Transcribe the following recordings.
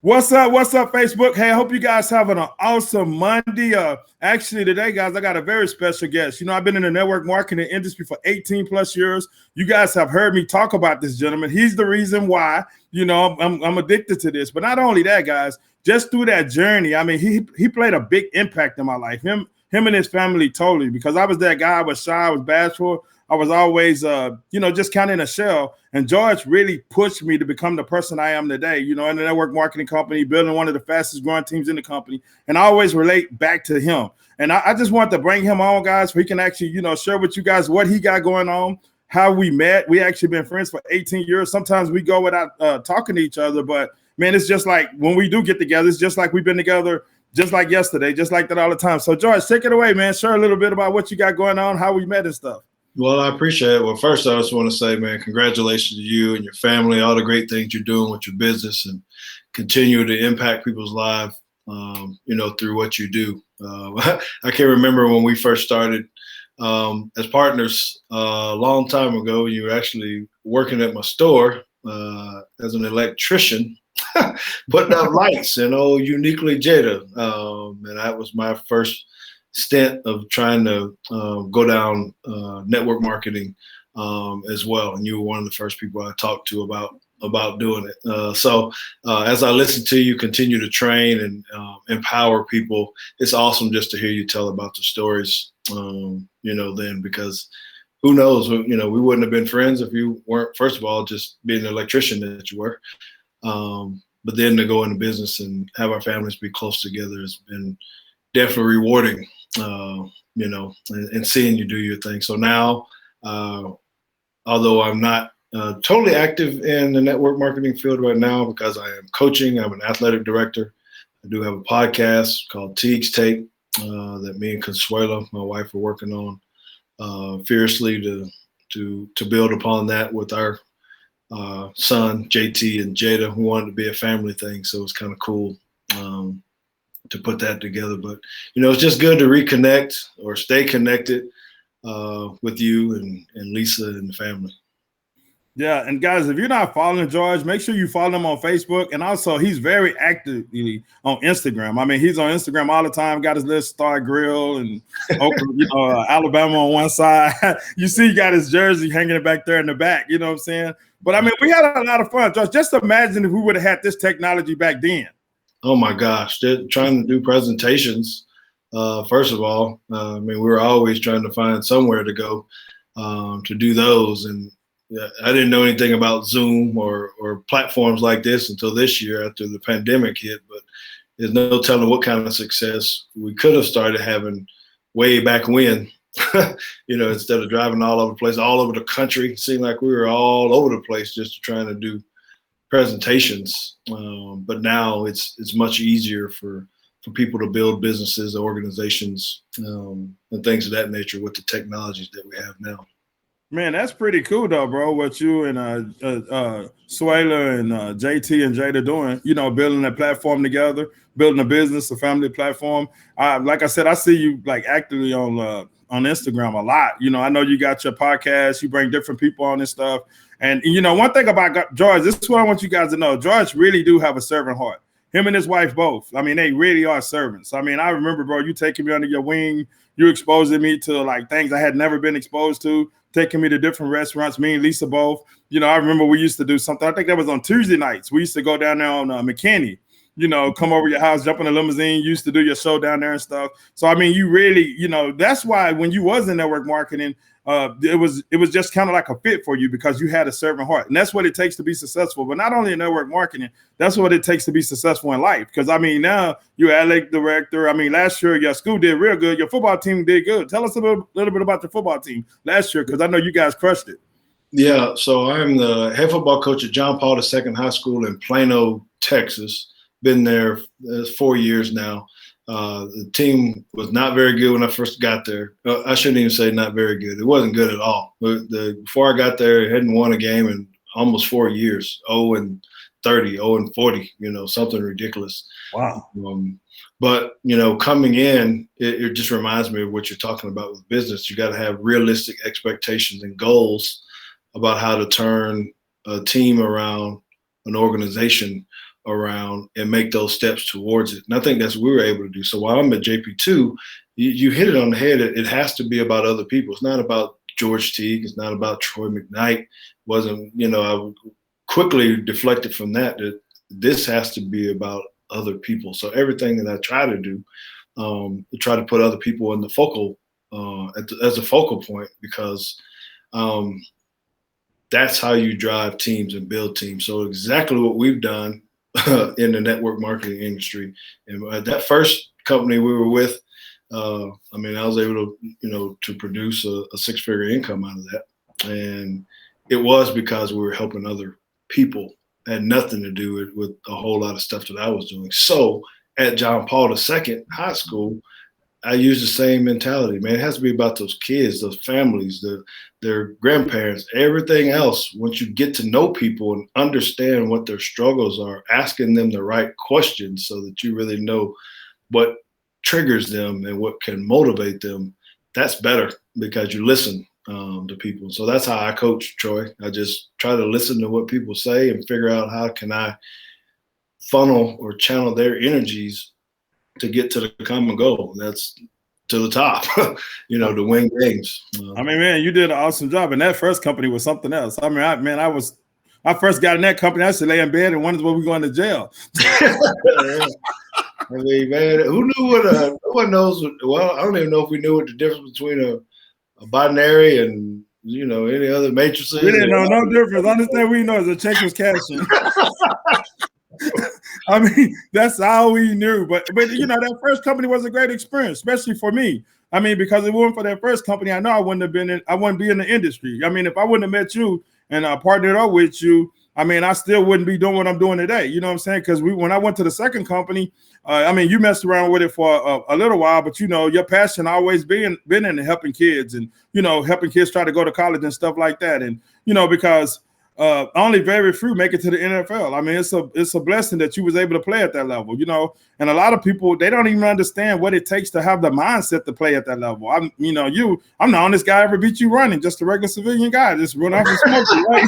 What's up? What's up, Facebook? Hey, I hope you guys having an awesome Monday. Actually, today, guys, I got a very special guest. I've been in the network marketing industry for 18 plus years. You guys have heard me talk about this gentleman. He's the reason why, I'm addicted to this. But not only that, guys, just through that journey, I mean, he played a big impact in my life. Him and his family totally, because I was that guy. I was shy, I was bashful. I was always, just kind of in a shell. And George really pushed me to become the person I am today, in the network marketing company, building one of the fastest growing teams in the company. And I always relate back to him. And I just want to bring him on, guys, so he can actually, share with you guys what he got going on, how we met. We actually been friends for 18 years. Sometimes we go without talking to each other. But, man, it's just like when we do get together, it's just like we've been together just like yesterday, just like that all the time. So, George, take it away, man. Share a little bit about what you got going on, how we met and stuff. Well, I appreciate it. Well, first, I just want to say, man, congratulations to you and your family, all the great things you're doing with your business and continue to impact people's lives, through what you do. I can remember when we first started as partners a long time ago. You were actually working at my store as an electrician, putting up lights in old Uniquely Jada. And that was my first stint of trying to go down network marketing as well, and you were one of the first people I talked to about doing it. So as I listen to you continue to train and empower people, it's awesome just to hear you tell about the stories. Then, because who knows, we wouldn't have been friends if you weren't, first of all, just being an electrician that you were. But then to go into business and have our families be close together has been definitely rewarding. And seeing you do your thing. So now, although I'm not totally active in the network marketing field right now because I am coaching, I'm an athletic director. I do have a podcast called Teague's Take that me and Consuela, my wife, are working on fiercely to build upon that with our son, JT and Jada, who wanted to be a family thing. So it's kind of cool. To put that together, but it's just good to reconnect or stay connected with you and Lisa and the family. Yeah, and guys, if you're not following George, make sure you follow him on Facebook, and also he's very actively on Instagram. I mean, he's on Instagram all the time. Got his little Star Grill and Alabama on one side. You see, he got his jersey hanging back there in the back. You know what I'm saying? But I mean, we had a lot of fun, George. Just imagine if we would have had this technology back then. Oh my gosh, they're trying to do presentations. First of all, we were always trying to find somewhere to go to do those. And I didn't know anything about Zoom or platforms like this until this year after the pandemic hit. But there's no telling what kind of success we could have started having way back when, instead of driving all over the place, all over the country. It seemed like we were all over the place just trying to do presentations, but now it's much easier for people to build businesses, organizations, and things of that nature with the technologies that we have now. Man, that's pretty cool though, bro. What you and Suela and JT and Jada doing, building a platform together, building a business, a family platform. Like I said, I see you like actively on Instagram a lot. I know you got your podcast, you bring different people on and stuff. And one thing about George, this is what I want you guys to know. George really do have a servant heart. Him and his wife both. I mean, they really are servants. I mean, I remember, bro, you taking me under your wing, you exposing me to like things I had never been exposed to, taking me to different restaurants, me and Lisa both. I remember we used to do something. I think that was on Tuesday nights. We used to go down there on McKnight, come over your house, jump in a limousine, you used to do your show down there and stuff. So, I mean, you really, that's why when you was in network marketing, it was just kind of like a fit for you because you had a servant heart. And that's what it takes to be successful. But not only in network marketing, that's what it takes to be successful in life. Because, I mean, now you're athletic director. I mean, last year your school did real good. Your football team did good. Tell us a little bit about your football team last year because I know you guys crushed it. Yeah, so I'm the head football coach at John Paul II High School in Plano, Texas. Been there 4 years now. The team was not very good when I first got there. I shouldn't even say not very good. It wasn't good at all. Before I got there, it hadn't won a game in almost 4 years. 0-30, 0-40, something ridiculous. Wow. But, coming in, it just reminds me of what you're talking about with business. You got to have realistic expectations and goals about how to turn a team around an organization around and make those steps towards it. And I think that's what we were able to do. So while I'm at JP2, you hit it on the head. It has to be about other people. It's not about George Teague. It's not about Troy McKnight. Wasn't, I quickly deflected from that this has to be about other people. So everything that I try to do, try to put other people in the focal, as a focal point, because that's how you drive teams and build teams. So exactly what we've done in the network marketing industry. And that first company we were with, I was able to, to produce a 6-figure income out of that. And it was because we were helping other people. It had nothing to do with a whole lot of stuff that I was doing. So at John Paul II High School, I use the same mentality, man. It has to be about those kids, those families, their grandparents, everything else. Once you get to know people and understand what their struggles are, asking them the right questions so that you really know what triggers them and what can motivate them, that's better because you listen to people. So that's how I coach, Troy. I just try to listen to what people say and figure out how can I funnel or channel their energies to get to the common goal. That's to the top, to win games. Man, you did an awesome job. And that first company was something else. I first got in that company, I used to lay in bed and wondered when we going to jail. Man, who knew what no one knows. Well, I don't even know if we knew what the difference between a binary and, any other matrices. We didn't know no difference. Only thing we know is the check was cashing. That's all we knew. But that first company was a great experience, especially for me. Because if it weren't for that first company, I know I wouldn't be in the industry. If I wouldn't have met you and partnered up with you, I still wouldn't be doing what I'm doing today. You know what I'm saying? Because when I went to the second company, you messed around with it for a little while, but your passion always been in helping kids and helping kids try to go to college and stuff like that. And because only very few make it to the NFL. It's a blessing that you was able to play at that level, and a lot of people, they don't even understand what it takes to have the mindset to play at that level. I'm the honest guy ever beat you running, just a regular civilian guy, just run off and smoke you, right?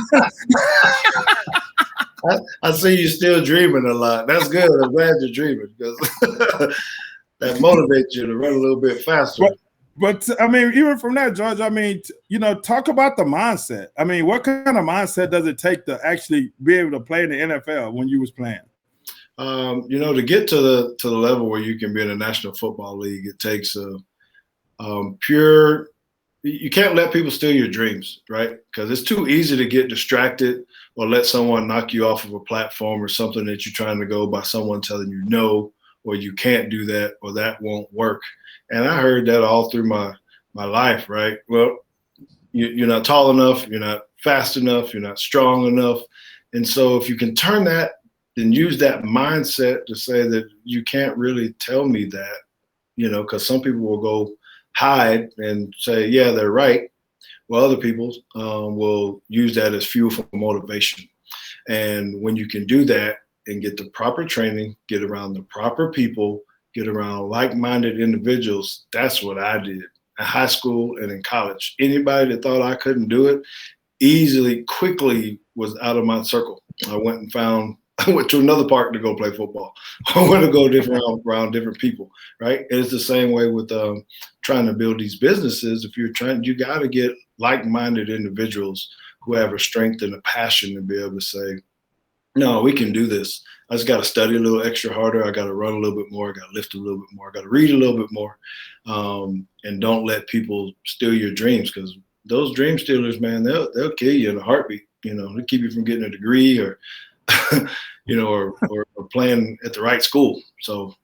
I see you still dreaming a lot. That's good. I'm glad you're dreaming because that motivates you to run a little bit faster. But even from that, George, talk about the mindset. What kind of mindset does it take to actually be able to play in the NFL when you was playing? To get to the level where you can be in a National Football League, it takes you can't let people steal your dreams, right? Because it's too easy to get distracted or let someone knock you off of a platform or something that you're trying to go by someone telling you no, or you can't do that, or that won't work. And I heard that all through my life, right? Well, you're not tall enough, you're not fast enough, you're not strong enough. And so if you can turn that and use that mindset to say that you can't really tell me that, because some people will go hide and say, yeah, they're right. Well, other people will use that as fuel for motivation. And when you can do that and get the proper training, get around the proper people, get around like-minded individuals, that's what I did in high school and in college. Anybody that thought I couldn't do it quickly was out of my circle. I went to another park to go play football. I went to go around different people, right? And it's the same way with trying to build these businesses. If you got to get like-minded individuals who have a strength and a passion to be able to say, no, we can do this. I just got to study a little extra harder. I got to run a little bit more. I got to lift a little bit more. I got to read a little bit more. And don't let people steal your dreams, because those dream stealers, man, they'll kill you in a heartbeat. They'll keep you from getting a degree or playing at the right school. So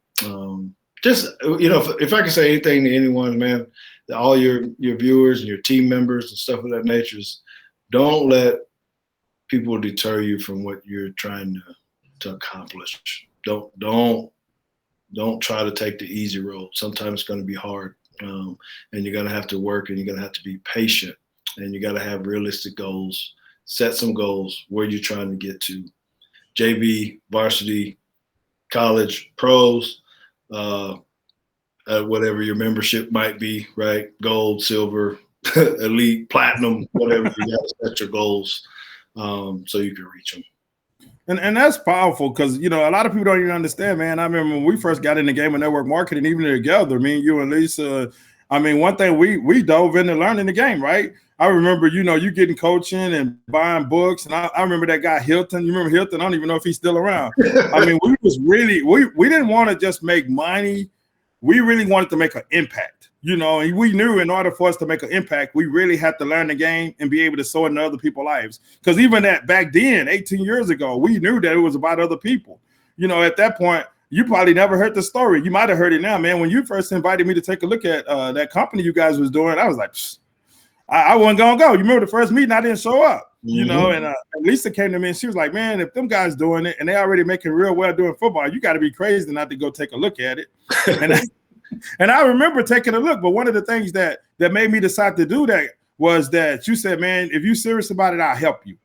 if I can say anything to anyone, man, all your viewers and your team members and stuff of that nature, is don't let people deter you from what you're trying to accomplish. Don't try to take the easy road. Sometimes it's going to be hard, and you're going to have to work, and you're going to have to be patient, and you got to have realistic goals. Set some goals where you're trying to get to. JV, varsity, college, pros, whatever your membership might be, right? Gold, silver, elite, platinum, whatever. You got to set your goals so you can reach them. And that's powerful because, you know, a lot of people don't even understand, man. I remember when we first got in the game of network marketing, even together, me and you and Lisa, I mean, one thing we dove into learning the game, right? I remember, you know, you getting coaching and buying books. And I remember that guy Hilton. You remember Hilton? I don't even know if he's still around. I mean, we didn't want to just make money. We really wanted to make an impact, you know, and we knew in order for us to make an impact, we really had to learn the game and be able to sow into other people's lives. Because even that back then, 18 years ago, we knew that it was about other people. You know, at that point, you probably never heard the story. You might have heard it now, man. When you first invited me to take a look at that company you guys was doing, I was like, I wasn't going to go. You remember the first meeting, I didn't show up, you know, and Lisa came to me and she was like, man, if them guys doing it and they already making real well doing football, you got to be crazy not to go take a look at it. And I remember taking a look, but one of the things that made me decide to do that was that you said, man, if you're serious about it, I'll help you.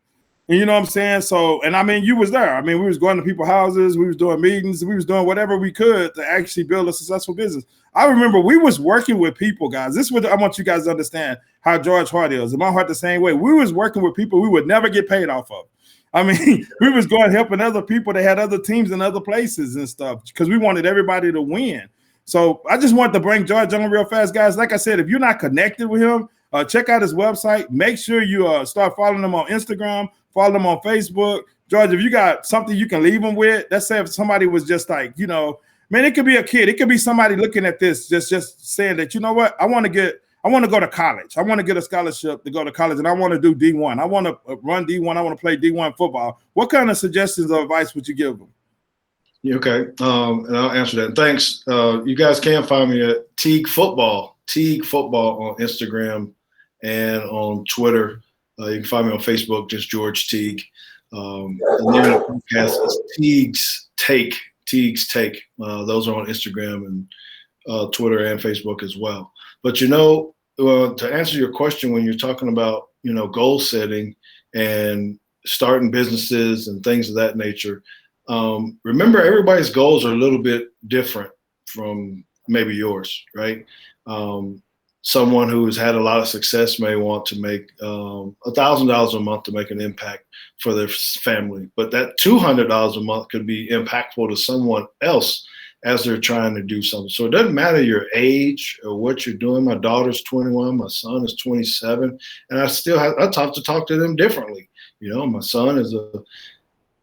And you know what I'm saying? So, and I mean, you was there. I mean, we was going to people's houses, we was doing meetings, we was doing whatever we could to actually build a successful business. I remember we was working with people, guys. This is what I want you guys to understand how George Hart is. In my heart, the same way. We was working with people we would never get paid off of. I mean, we was going helping other people that had other teams in other places and stuff because we wanted everybody to win. So I just wanted to bring George on real fast, guys. Like I said, if you're not connected with him, check out his website. Make sure you start following him on Instagram, follow him on Facebook. George, if you got something you can leave him with, let's say if somebody was just like, you know, man, it could be a kid. It could be somebody looking at this, just saying that, you know what, I want to go to college. I want to get a scholarship to go to college, and I want to do D1. I want to run D1. I want to play D1 football. What kind of suggestions or advice would you give them? Okay, and I'll answer that. Thanks. You guys can find me at Teague Football on Instagram and on Twitter. You can find me on Facebook, just George Teague. And then the podcast is Teague's Take. Those are on Instagram and Twitter and Facebook as well. But, you know, to answer your question, when you're talking about, you know, goal setting and starting businesses and things of that nature, remember, everybody's goals are a little bit different from maybe yours, right? Someone who has had a lot of success may want to make $1,000 a month to make an impact for their family, but that $200 a month could be impactful to someone else as they're trying to do something. So it doesn't matter your age or what you're doing. My daughter's 21, my son is 27, and I talk to them differently. You know, my son is a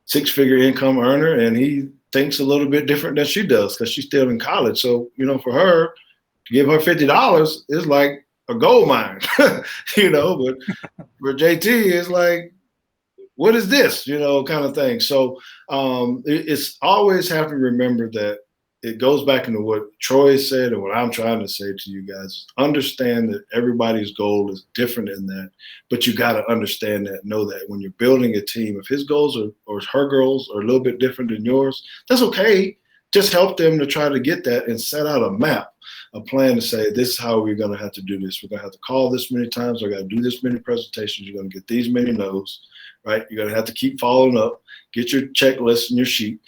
six-figure income earner, and he thinks a little bit different than she does because she's still in college. So, you know, for her, to give her $50 is like a gold mine, you know, but for JT, it's like, what is this, you know, kind of thing. So it's always have to remember that it goes back into what Troy said and what I'm trying to say to you guys. Understand that everybody's goal is different in that, but you got to understand that, know that when you're building a team, if his goals or her goals are a little bit different than yours, that's okay. Just help them to try to get that and set out a map, a plan to say, this is how we're going to have to do this. We're going to have to call this many times. We're going to do this many presentations. You're going to get these many no's, right? You're going to have to keep following up, get your checklist and your sheet.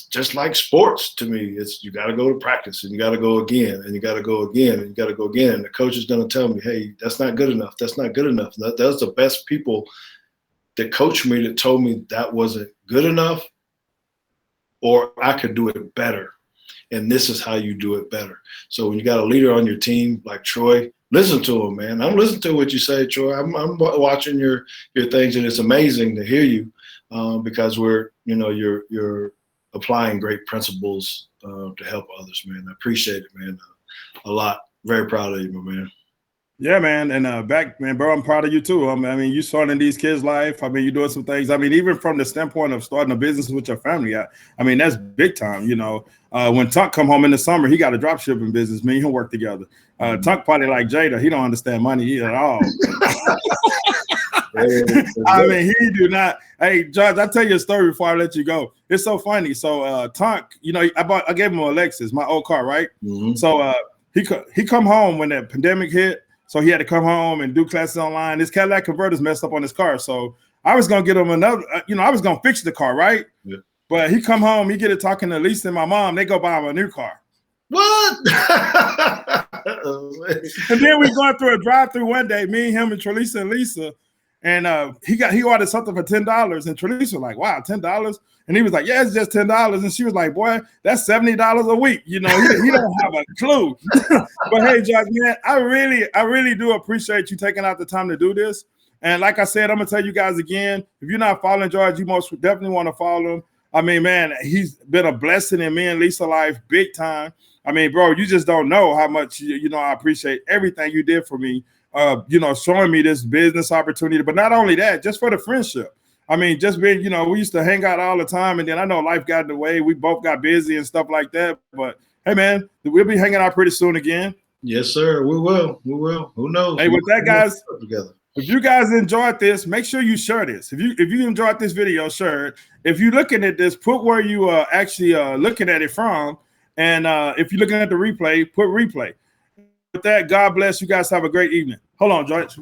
Just like sports to me, it's you got to go to practice and you got to go again and you got to go again and you got to go again. And the coach is going to tell me, hey, that's not good enough. That's not good enough. That's the best people that coached me that told me that wasn't good enough or I could do it better. And this is how you do it better. So when you got a leader on your team like Troy, listen to him, man. I'm listening to what you say, Troy. I'm watching your things, and it's amazing to hear you because you're applying great principles to help others, man. I appreciate it, man, a lot. Very proud of you, my man. Yeah, man. And man, bro, I'm proud of you too. I mean, you starting these kids' life. I mean, you're doing some things. I mean, even from the standpoint of starting a business with your family, I mean, that's big time. You know, when Tunk come home in the summer, he got a drop shipping business. Me and him work together. Tunk probably like Jada. He don't understand money at all. I mean, he do not. Hey, George, I'll tell you a story before I let you go. It's so funny. So Tunk, you know, I gave him a Lexus, my old car, right? Mm-hmm. So he come home when that pandemic hit. So he had to come home and do classes online. This Cadillac converter's messed up on his car. So I was going to get him another, I was going to fix the car, right? Yeah. But he come home, he get it talking to Lisa and my mom. They go buy him a new car. What? And then we going through a drive-through one day, me, him, and Trelisa and Lisa. and he ordered something for $10, and Trelisa was like, wow, $10. And he was like, yeah, it's just $10. And she was like, boy, that's $70 a week. You know, he don't have a clue. But hey, George, man, I really do appreciate you taking out the time to do this. And like I said, I'm gonna tell you guys again, if you're not following George, you most definitely want to follow him. I mean, man, he's been a blessing in me and Lisa life, big time. I mean, bro, you just don't know how much, you know, I appreciate everything you did for me, you know, showing me this business opportunity. But not only that, just for the friendship. I mean, just being, you know, we used to hang out all the time. And then I know life got in the way. We both got busy and stuff like that. But hey, man, we'll be hanging out pretty soon again. Yes, sir. We will. We will. Who knows? Hey, with that, guys, if you guys enjoyed this, make sure you share this. If you enjoyed this video, share it. If you're looking at this, put where you are actually looking at it from. And if you're looking at the replay, put replay. With that, God bless you guys. Have a great evening. Hold on, George.